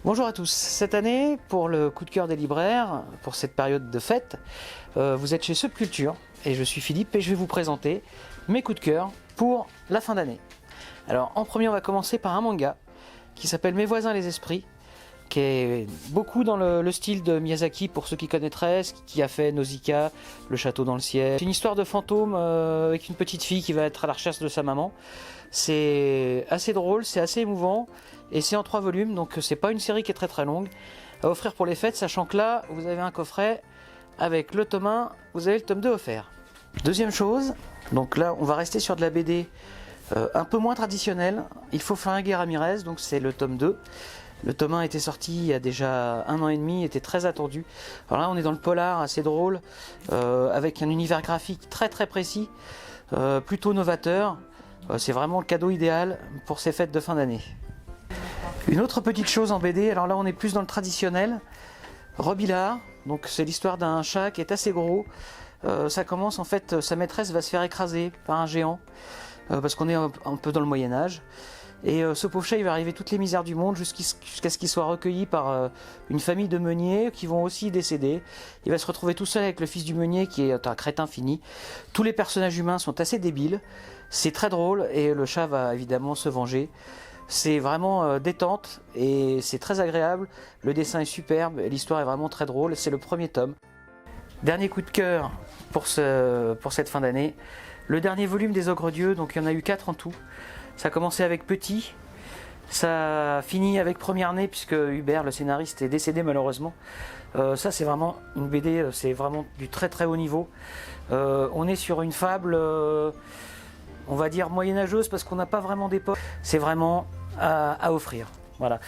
Bonjour à tous, cette année pour le coup de cœur des libraires, pour cette période de fête, vous êtes chez Subculture et je suis Philippe et je vais vous présenter mes coups de cœur pour la fin d'année. Alors en premier on va commencer par un manga qui s'appelle Mes voisins les esprits, qui est beaucoup dans le style de Miyazaki pour ceux qui connaîtraient, qui a fait Nausicaa, Le château dans le ciel. C'est une histoire de fantôme avec une petite fille qui va être à la recherche de sa maman. C'est assez drôle, c'est assez émouvant et c'est en 3 volumes, donc c'est pas une série qui est très longue à offrir pour les fêtes, sachant que là vous avez un coffret avec le tome 1, vous avez le tome 2 offert. Deuxième chose, donc là on va rester sur de la BD un peu moins traditionnelle. Il faut flinguer Ramirez, donc c'est le tome 2. Le tome 1 était sorti il y a déjà 1 an et demi, était très attendu. Alors là on est dans le polar assez drôle, avec un univers graphique très précis, plutôt novateur. C'est vraiment le cadeau idéal pour ces fêtes de fin d'année. Une autre petite chose en BD, alors là on est plus dans le traditionnel. Robillard, donc c'est l'histoire d'un chat qui est assez gros. Ça commence en fait, sa maîtresse va se faire écraser par un géant, parce qu'on est un peu dans le Moyen-Âge. Et ce pauvre chat il va arriver toutes les misères du monde jusqu'à ce qu'il soit recueilli par une famille de meuniers qui vont aussi décéder. Il va se retrouver tout seul avec le fils du meunier qui est un crétin fini. Tous les personnages humains sont assez débiles. C'est très drôle et le chat va évidemment se venger. C'est vraiment détente et c'est très agréable. Le dessin est superbe, l'histoire est vraiment très drôle. C'est le premier tome. Dernier coup de cœur pour cette fin d'année. Le dernier volume des Ogres Dieux, donc il y en a eu 4 en tout. Ça a commencé avec Petit, ça finit avec Première Nez puisque Hubert, le scénariste, est décédé malheureusement. Ça c'est vraiment une BD, c'est vraiment du très haut niveau. On est sur une fable, on va dire moyenâgeuse parce qu'on n'a pas vraiment d'époque. C'est vraiment à offrir. Voilà.